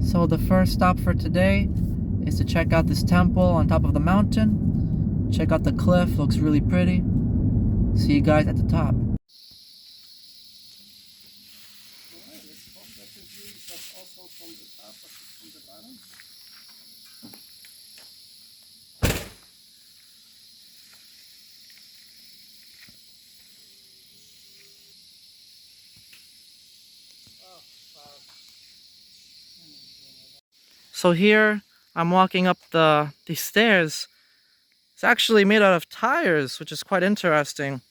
So the first stop for today is to check out this temple on top of the mountain. Check out the cliff, looks really pretty. See you guys at the top. So here I'm walking up these stairs. It's actually made out of tires, which is quite interesting.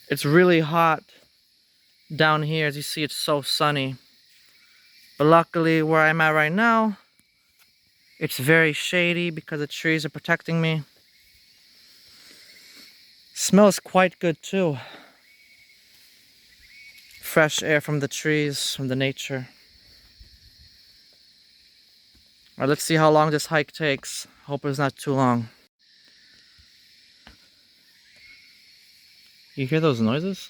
It's really hot down here. As you see, it's so sunny. But luckily where I'm at right now, it's very shady because the trees are protecting me. Smells quite good too. Fresh air from the trees, from the nature. Alright, let's see how long this hike takes. Hope it's not too long. You hear those noises?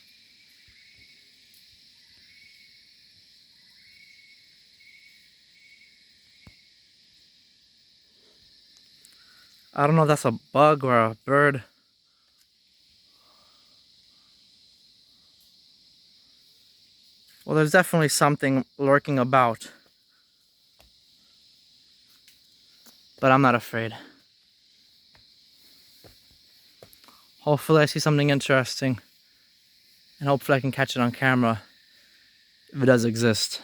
I don't know if that's a bug or a bird. Well, there's definitely something lurking about. But I'm not afraid. Hopefully I see something interesting. And hopefully I can catch it on camera. If it does exist.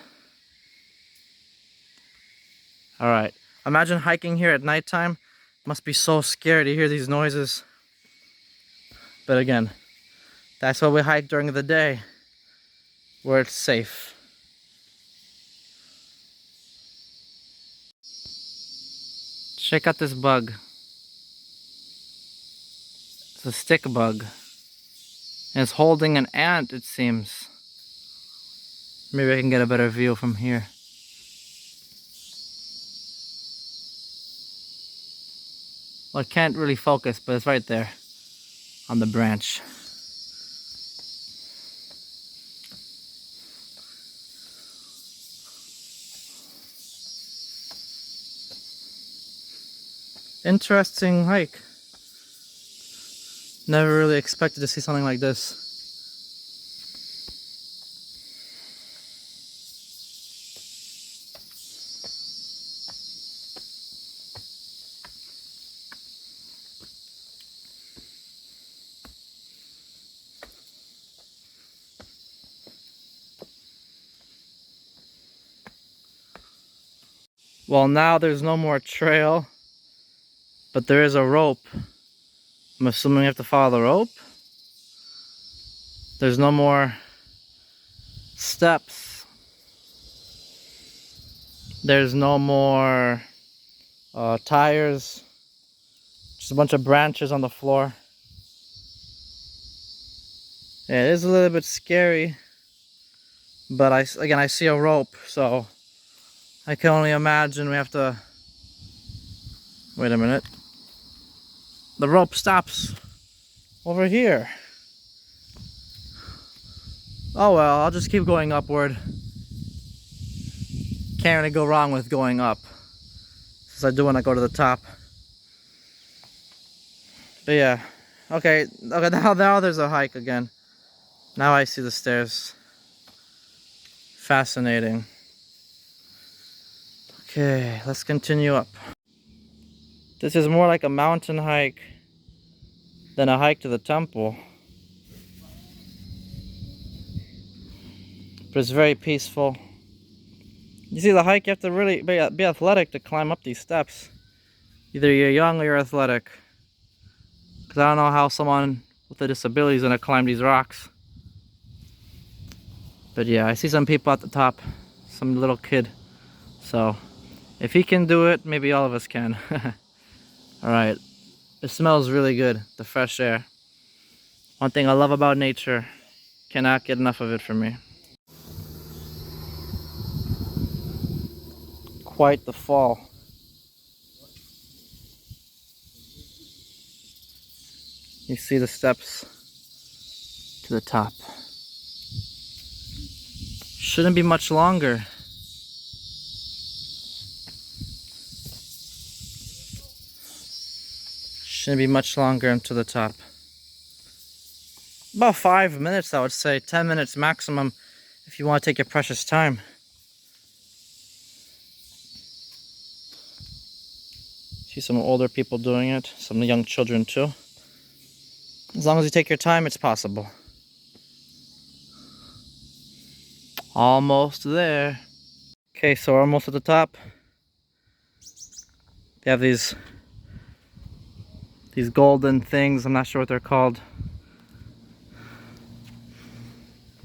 Alright. Imagine hiking here at nighttime. Must be so scary to hear these noises. But again, that's why we hike during the day. Where it's safe. Check out this bug. It's a stick bug. And it's holding an ant, it seems. Maybe I can get a better view from here. Well, I can't really focus, but it's right there on the branch. Interesting hike. Never really expected to see something like this. Well, now there's no more trail, but there is a rope. I'm assuming we have to follow the rope. There's no more steps. There's no more tires. Just a bunch of branches on the floor. Yeah, it is a little bit scary. But I see a rope, so I can only imagine we have to... Wait a minute. The rope stops over here. Oh well, I'll just keep going upward. Can't really go wrong with going up, since I do want to go to the top. But yeah, okay, now there's a hike again. Now I see the stairs. Fascinating. Okay, let's continue up. This is more like a mountain hike than a hike to the temple. But it's very peaceful. You see, the hike, you have to really be athletic to climb up these steps. Either you're young or you're athletic. Because I don't know how someone with a disability is going to climb these rocks. But yeah, I see some people at the top. Some little kid. So, if he can do it, maybe all of us can. Alright. It smells really good, the fresh air. One thing I love about nature. Cannot get enough of it for me. Quite the fall. You see the steps to the top. Shouldn't be much longer. Shouldn't be much longer to the top. About 5 minutes, I would say. 10 minutes maximum if you want to take your precious time. See some older people doing it, some young children too. As long as you take your time, it's possible. Almost there. Okay, so we're almost at the top. They have these golden things, I'm not sure what they're called.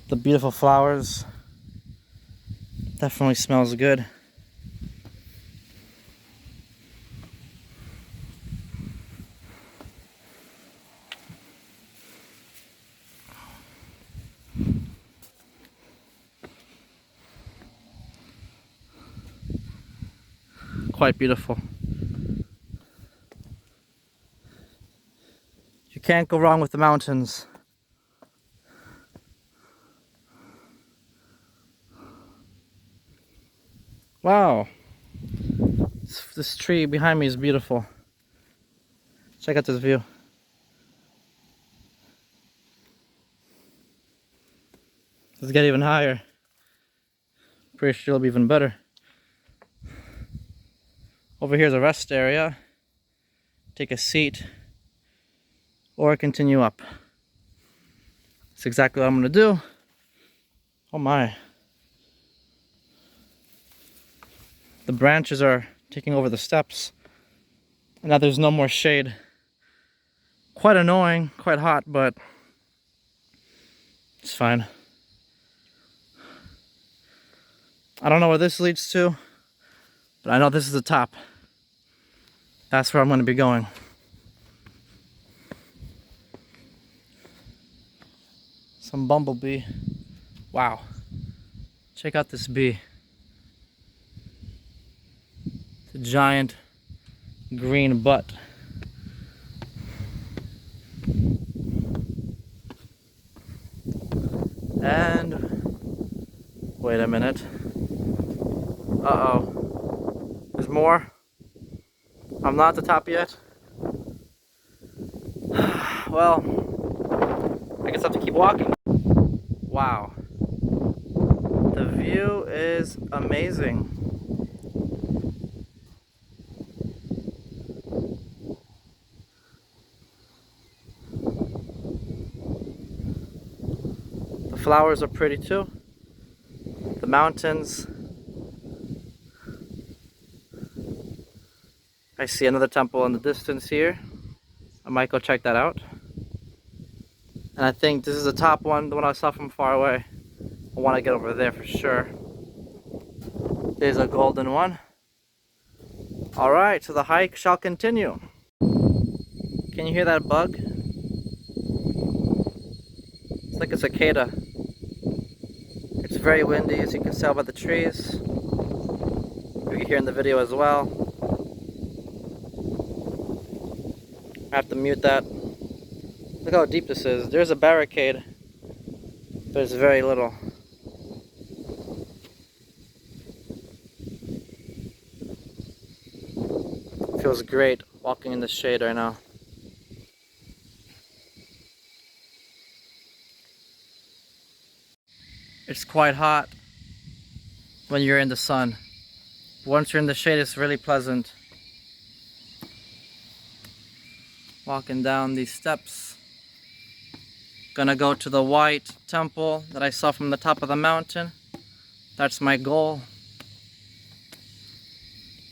The beautiful flowers. Definitely smells good. Quite beautiful. You can't go wrong with the mountains. Wow. This tree behind me is beautiful. Check out this view. Let's get even higher. Pretty sure it'll be even better. Over here is a rest area. Take a seat or continue up. That's exactly what I'm gonna do. Oh my. The branches are taking over the steps. And now there's no more shade. Quite annoying, quite hot, but it's fine. I don't know where this leads to, but I know this is the top. That's where I'm going to be going. Some bumblebee. Wow. Check out this bee. It's a giant green butt. And wait a minute. Uh-oh. There's more. I'm not at the top yet. Well, I guess I have to keep walking. Wow. The view is amazing. The flowers are pretty too. The mountains. I see another temple in the distance here. I might go check that out. And I think this is the top one, the one I saw from far away. I want to get over there for sure. There's a golden one. Alright, so the hike shall continue. Can you hear that bug? It's like a cicada. It's very windy, as you can tell by the trees. You can hear in the video as well. I have to mute that. Look how deep this is. There's a barricade, but it's very little. It feels great walking in the shade right now. It's quite hot when you're in the sun. Once you're in the shade, it's really pleasant. Walking down these steps. Gonna go to the white temple that I saw from the top of the mountain. That's my goal.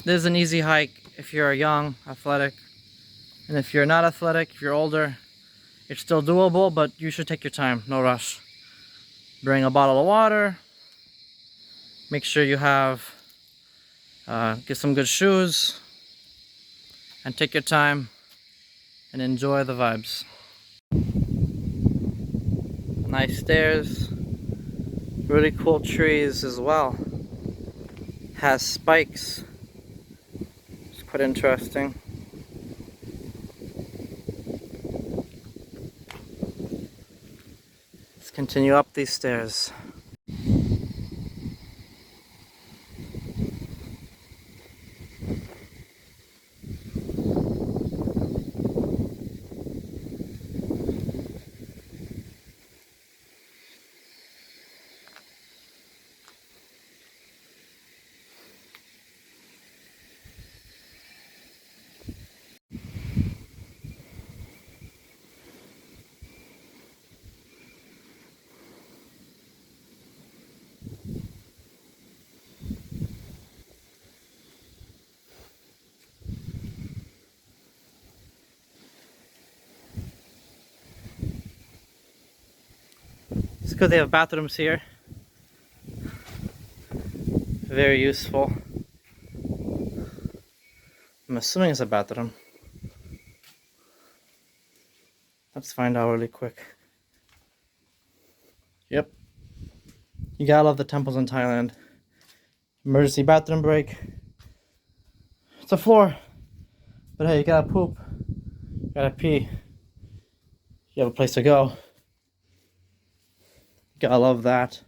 This is an easy hike if you're young, athletic. And if you're not athletic, if you're older, it's still doable, but you should take your time, no rush. Bring a bottle of water. Make sure you have, get some good shoes. And take your time and enjoy the vibes. Nice stairs. Really cool trees as well. Has spikes. It's quite interesting. Let's continue up these stairs. because they have bathrooms here. Very useful. I'm assuming it's a bathroom. Let's find out really quick. Yep. You gotta love the temples in Thailand. Emergency bathroom break. It's a floor. But hey, you gotta poop. You gotta pee. You have a place to go. You gotta love that.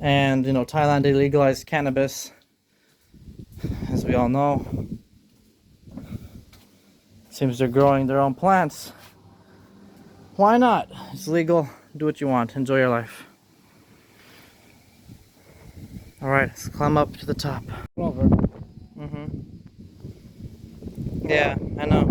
And, you know, Thailand, they legalized cannabis, as we all know. Seems they're growing their own plants. Why not? It's legal. Do what you want. Enjoy your life. Alright, let's climb up to the top. Over. Yeah, I know.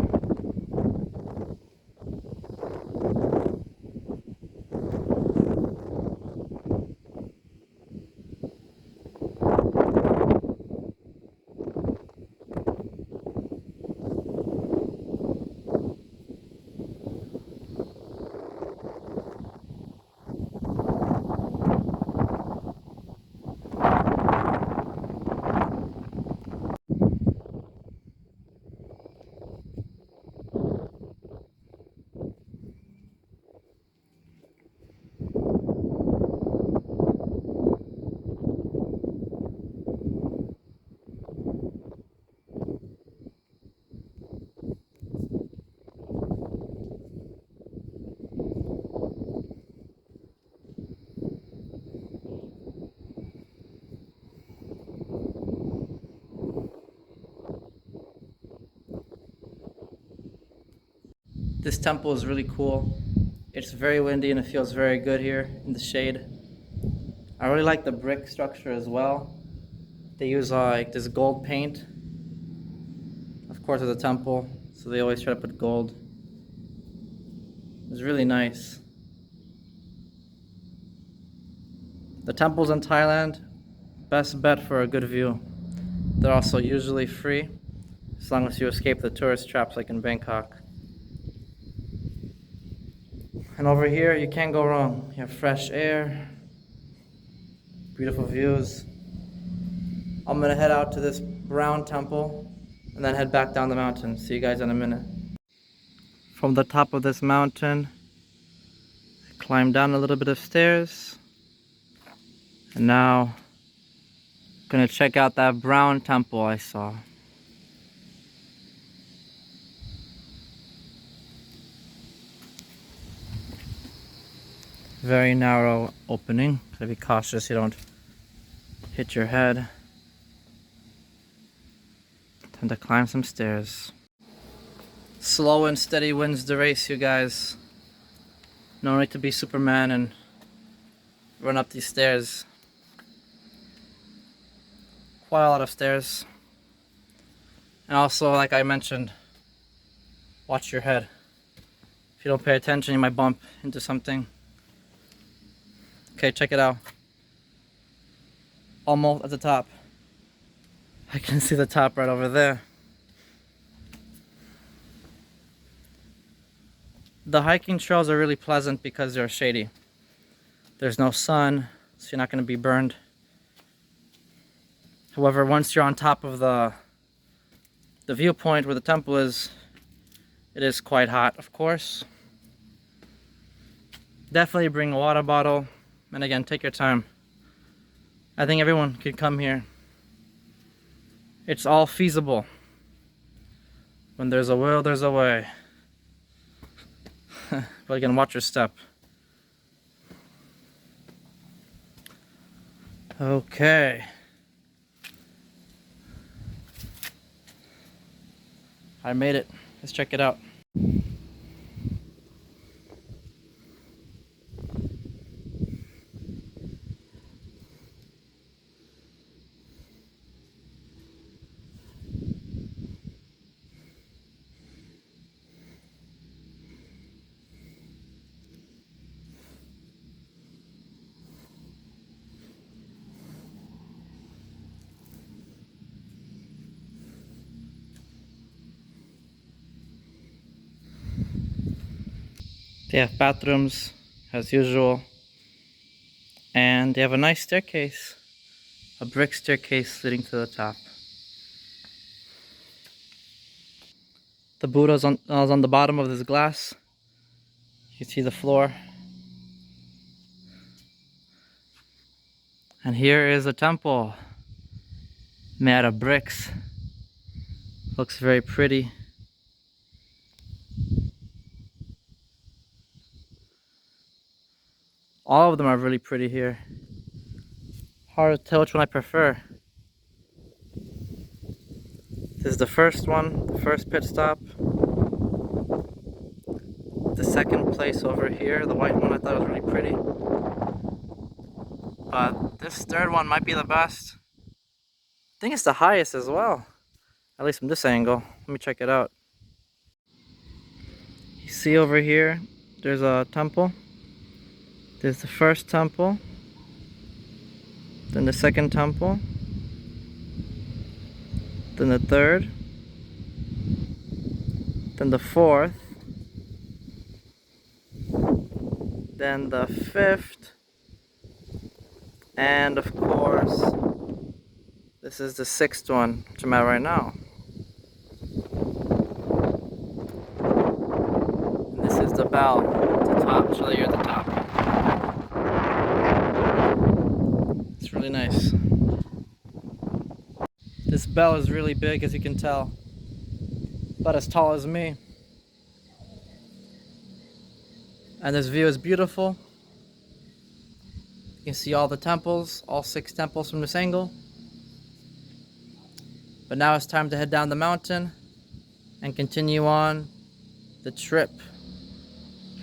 This temple is really cool. It's very windy and it feels very good here in the shade. I really like the brick structure as well. They use like this gold paint. Of course, it's a temple, so they always try to put gold. It's really nice. The temples in Thailand, best bet for a good view. They're also usually free, as long as you escape the tourist traps like in Bangkok. And over here, you can't go wrong. You have fresh air, beautiful views. I'm gonna head out to this brown temple and then head back down the mountain. See you guys in a minute. From the top of this mountain, I climbed down a little bit of stairs. And now, I'm gonna check out that brown temple I saw. Very narrow opening. Gotta be cautious you don't hit your head. Time to climb some stairs. Slow and steady wins the race, you guys. No need to be Superman and run up these stairs. Quite a lot of stairs. And also, like I mentioned, watch your head. If you don't pay attention, you might bump into something. Okay, check it out. Almost at the top. I can see the top right over there. The hiking trails are really pleasant because they're shady. There's no sun, so you're not going to be burned. However, once you're on top of the viewpoint where the temple is, it is quite hot, of course. Definitely bring a water bottle. And again, take your time. I think everyone could come here. It's all feasible. When there's a will, there's a way. But again, watch your step. Okay. I made it. Let's check it out. They have bathrooms as usual, and they have a nice staircase, a brick staircase leading to the top. The Buddha's on the bottom of this glass. You can see the floor. And here is a temple made out of bricks. Looks very pretty. All of them are really pretty here. Hard to tell which one I prefer. This is the first one, the first pit stop. The second place over here, the white one, I thought was really pretty. But this third one might be the best. I think it's the highest as well. At least from this angle. Let me check it out. You see over here, there's a temple. There's the first temple. Then the second temple. Then the third. Then the fourth. Then the fifth. And of course, this is the sixth one, which I'm at right now. And this is the bell at the top, so you're at the top. It's really nice. This bell is really big, as you can tell. About as tall as me. And this view is beautiful. You can see all the temples, all 6 temples from this angle. But now it's time to head down the mountain and continue on the trip.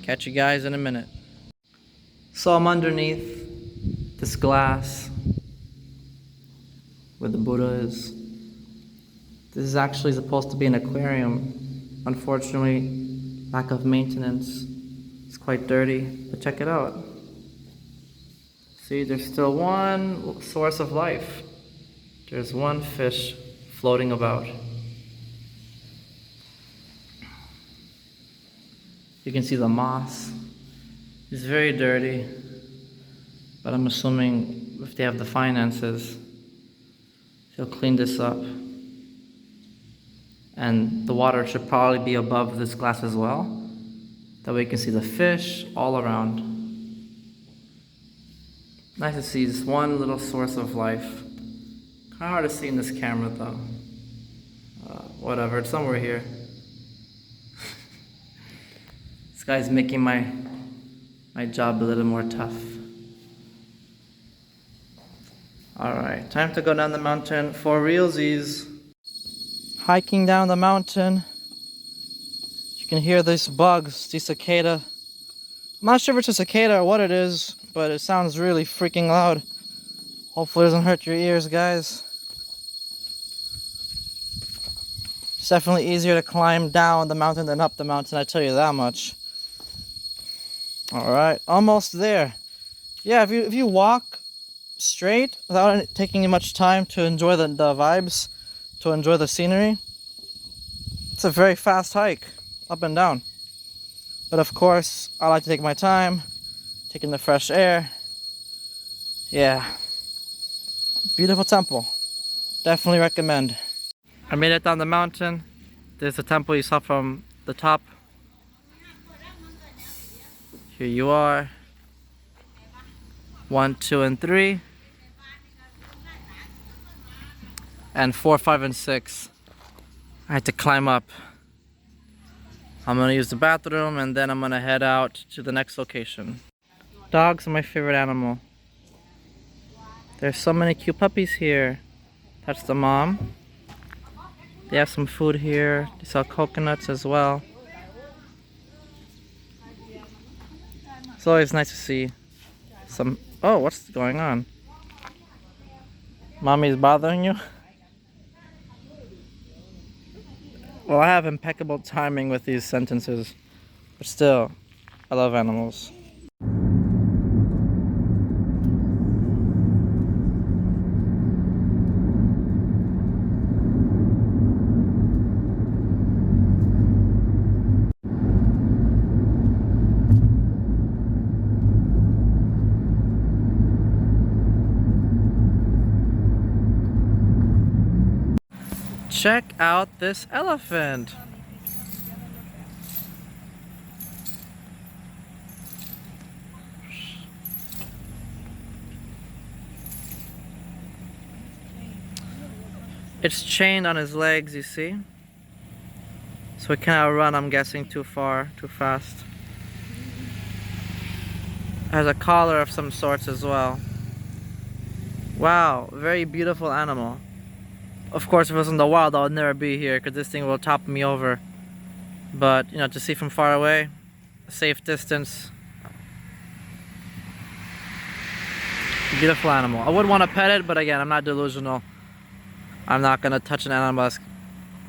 Catch you guys in a minute. So I'm underneath this glass where the Buddha is. This is actually supposed to be an aquarium. Unfortunately, lack of maintenance. It's quite dirty, but check it out. See, there's still one source of life. There's one fish floating about. You can see the moss. It's very dirty, but I'm assuming if they have the finances, they'll clean this up. And the water should probably be above this glass as well. That way you can see the fish all around. Nice to see this one little source of life. Kind of hard to see in this camera though. Whatever, it's somewhere here. This guy's making my job a little more tough. Alright, time to go down the mountain for realsies. Hiking down the mountain. You can hear these bugs, these cicada. I'm not sure if it's a cicada or what it is, but it sounds really freaking loud. Hopefully it doesn't hurt your ears, guys. It's definitely easier to climb down the mountain than up the mountain, I tell you that much. Alright, almost there. Yeah, if you walk straight without taking much time to enjoy the vibes, to enjoy the scenery, it's a very fast hike, up and down. But of course, I like to take my time, taking the fresh air. Yeah. Beautiful temple. Definitely recommend. I made it down the mountain. There's the temple you saw from the top. Here you are. 1, 2, and 3. And 4, 5, and 6. I had to climb up. I'm gonna use the bathroom and then I'm gonna head out to the next location. Dogs are my favorite animal. There's so many cute puppies here. That's the mom. They have some food here. They sell coconuts as well. It's always nice to see some... Oh, what's going on? Mommy's bothering you? Well, I have impeccable timing with these sentences, but still, I love animals. Check out this elephant. It's chained on his legs, you see? So it cannot run, I'm guessing, too far, too fast. Has a collar of some sorts as well. Wow, very beautiful animal. Of course, if it was in the wild, I would never be here because this thing will top me over. But, you know, to see from far away, a safe distance. Beautiful animal. I would want to pet it, but again, I'm not delusional. I'm not going to touch an animal that's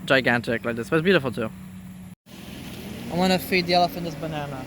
gigantic like this, but it's beautiful too. I want to feed the elephant this banana.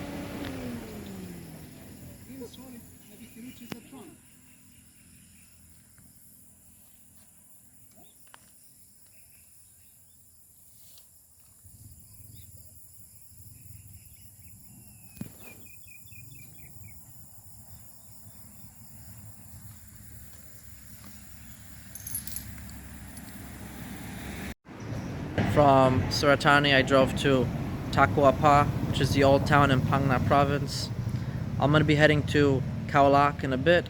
From Suratani, I drove to Takuapa, which is the old town in Phang Nga province. I'm going to be heading to Khao Lak in a bit.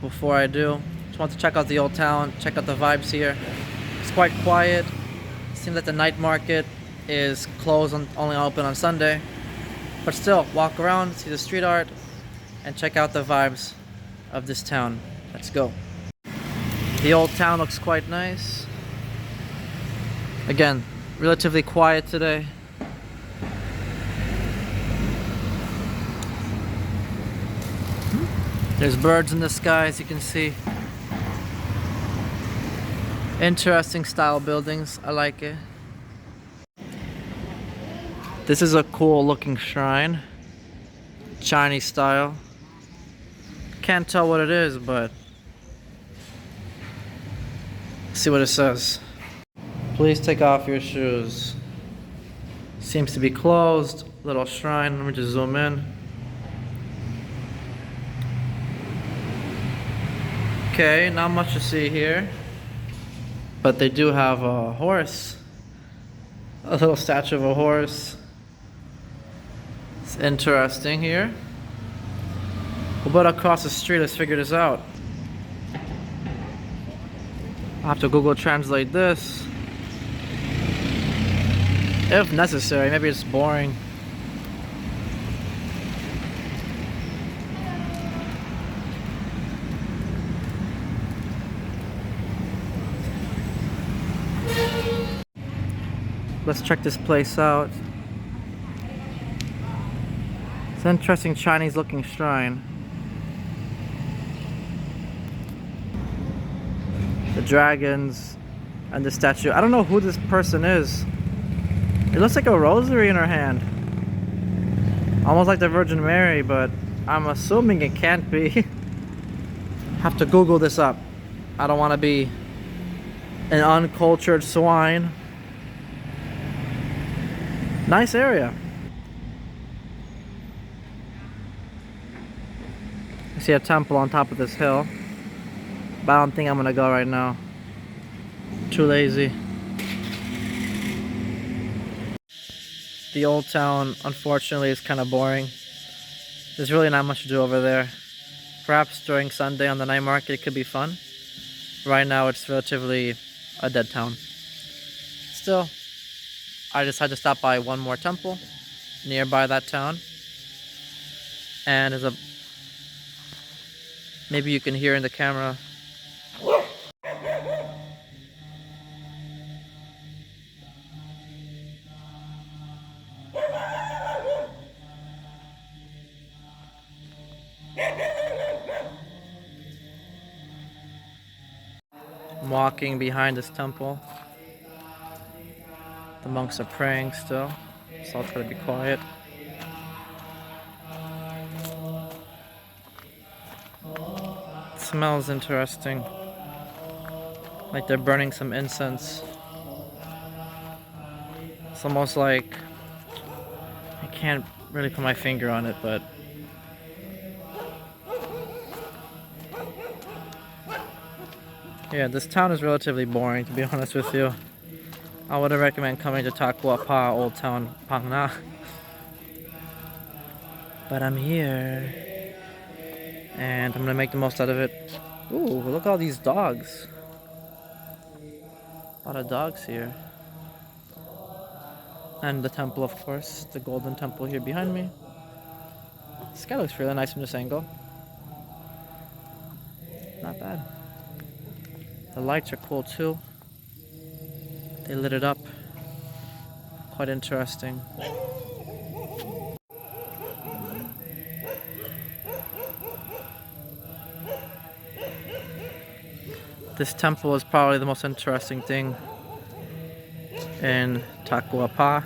Before I do, just want to check out the old town, check out the vibes here. It's quite quiet. It seems like the night market is closed, only open on Sunday. But still, walk around, see the street art, and check out the vibes of this town. Let's go. The old town looks quite nice. Again, relatively quiet today. There's birds in the sky, as you can see. Interesting style buildings, I like it. This is a cool looking shrine. Chinese style. Can't tell what it is, but see what it says. Please take off your shoes. Seems to be closed. Little shrine. Let me just zoom in. Okay, not much to see here. But they do have a horse. A little statue of a horse. It's interesting here. What about across the street? Let's figure this out. I'll have to Google translate this. If necessary, maybe it's boring. Let's check this place out. It's an interesting Chinese looking shrine. The dragons and the statue. I don't know who this person is. It looks like a rosary in her hand. Almost like the Virgin Mary, but I'm assuming it can't be. Have to Google this up. I don't want to be an uncultured swine. Nice area. I see a temple on top of this hill, but I don't think I'm gonna go right now. Too lazy. The old town, unfortunately, is kind of boring. There's really not much to do over there. Perhaps during Sunday on the night market it could be fun. Right now it's relatively a dead town. Still, I decided to stop by one more temple nearby that town. And there's a... maybe you can hear in the camera. I'm walking behind this temple. The monks are praying still, so I'll try to be quiet. It smells interesting. Like they're burning some incense. It's almost like... I can't really put my finger on it, but... yeah, this town is relatively boring, to be honest with you. I would recommend coming to Takuapa Old Town, Phang Na. But I'm here, and I'm gonna make the most out of it. Ooh, look at all these dogs. A lot of dogs here. And the temple, of course, the golden temple here behind me. This guy looks really nice from this angle. Not bad. The lights are cool too. They lit it up. Quite interesting. This temple is probably the most interesting thing in Takuapa.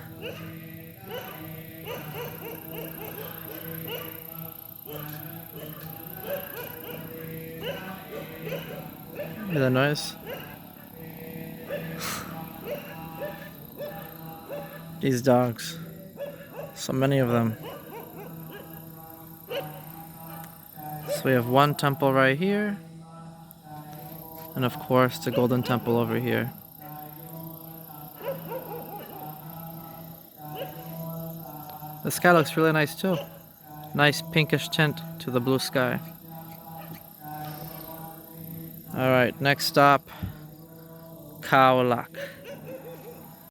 Hear the noise? These dogs. So many of them. So we have one temple right here. And of course the golden temple over here. The sky looks really nice too. Nice pinkish tint to the blue sky. Alright, next stop, Khao Lak.